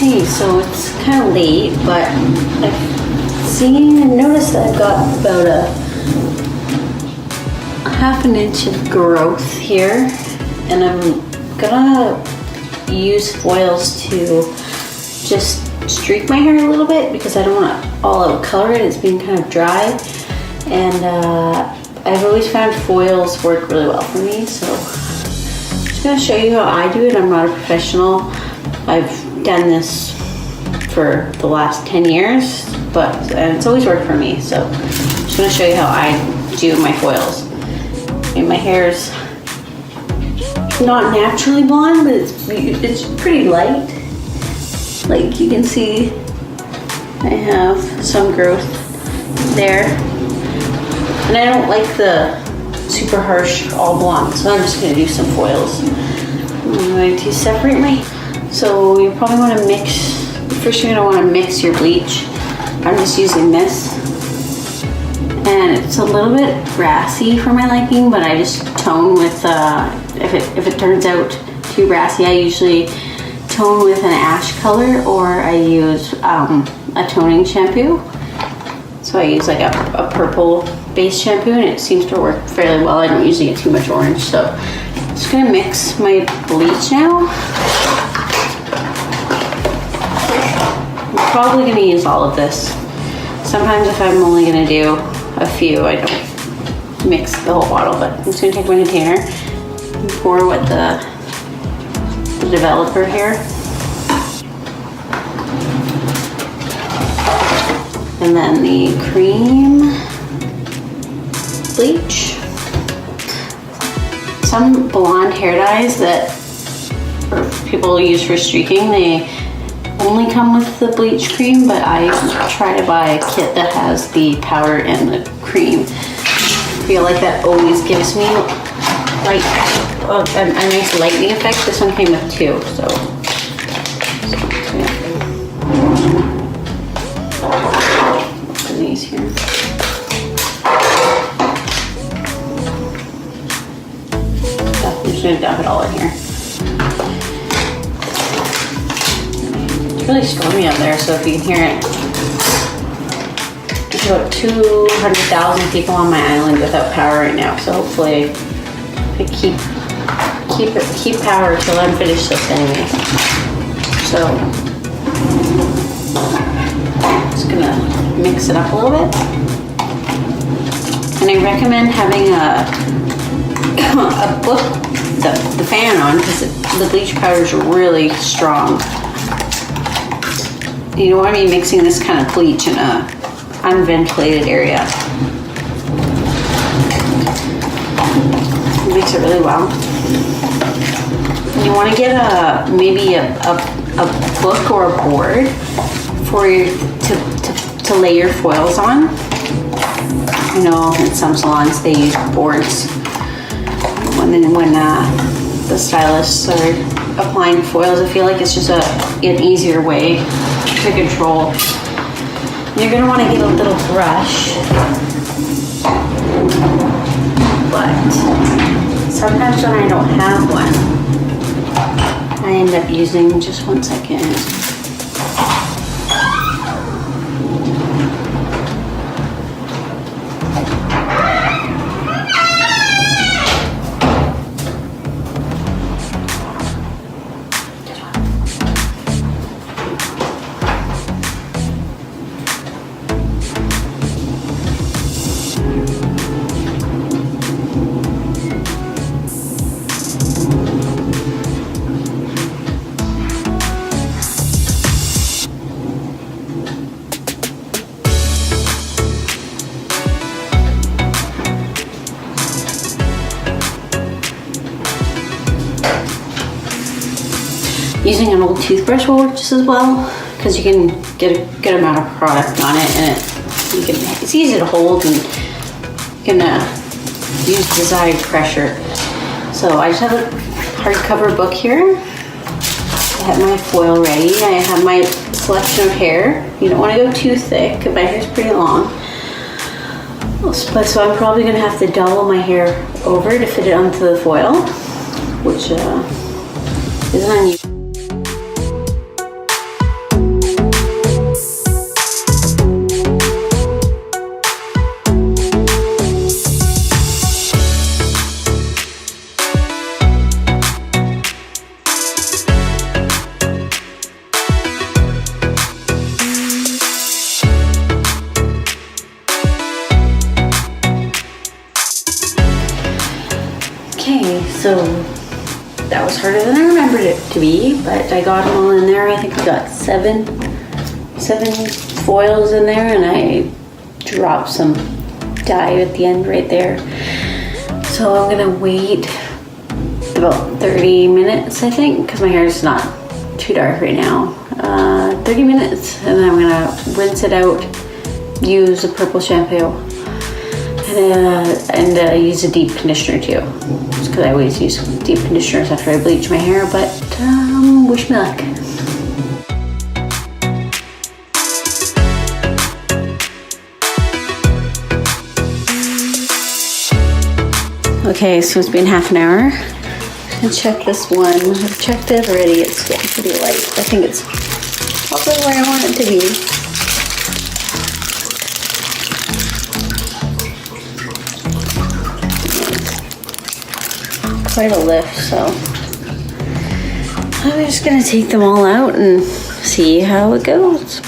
Okay, so it's kind of late, but I've noticed that I've got about a half an inch of growth here, and I'm gonna use foils to just streak my hair a little bit because I don't want to all out color it. It's being kind of dry, and I've always found foils work really well for me. So I'm just gonna show you how I do it. I'm not a professional. I've done this for the last 10 years, and it's always worked for me. So I'm just gonna show you how I do my foils. And my hair's not naturally blonde, but it's pretty light. Like you can see, I have some growth there. And I don't like the super harsh all blonde, so I'm just gonna do some foils. I'm going to separate so you probably wanna mix, first you're gonna wanna mix your bleach. I'm just using this. And it's a little bit brassy for my liking, but I just tone with, if it turns out too brassy, I usually tone with an ash color, or I use a toning shampoo. So I use like a purple base shampoo, and it seems to work fairly well. I don't usually get too much orange, so I'm just gonna mix my bleach now. I'm probably gonna use all of this. Sometimes if I'm only gonna do a few, I don't mix the whole bottle, but I'm just gonna take my container and pour with the developer here. And then the cream bleach. Some blonde hair dyes that people use for streaking, they only come with the bleach cream, but I try to buy a kit that has the powder and the cream. I feel like that always gives me like a nice lightening effect. This one came with two, so put these here. I'm just gonna dump it all in here. It's really stormy out there, so if you can hear it, there's about 200,000 people on my island without power right now, so hopefully I keep power till I'm finished this anyway. So just gonna mix it up a little bit, and I recommend having a book, the fan on, because the bleach powder is really strong. You don't want to be mixing this kind of bleach in a unventilated area. It makes it really well. You want to get maybe a book or a board for you to lay your foils on. I know in some salons they use boards when the stylists are applying foils. I feel like it's just an easier way to control. You're gonna want to get a little brush, but sometimes when I don't have one, I end up using, just 1 second. Using an old toothbrush will work just as well, because you can get a good amount of product on it, and it's easy to hold, and you can use desired pressure. So I just have a hardcover book here. I have my foil ready. I have my selection of hair. You don't want to go too thick, because my hair's pretty long. So I'm probably going to have to double my hair over to fit it onto the foil, which isn't unusual. So that was harder than I remembered it to be, but I got them all in there. I think I got seven foils in there, and I dropped some dye at the end right there. So I'm gonna wait about 30 minutes, I think, because my hair is not too dark right now. 30 minutes, and then I'm gonna rinse it out, use a purple shampoo, and use a deep conditioner too, because I always use deep conditioners after I bleach my hair, but wish me luck. Okay, so it's been half an hour. And check this one. I've checked it already. It's getting pretty light. I think it's probably where I want it to be. Quite a lift, so I'm just gonna take them all out and see how it goes.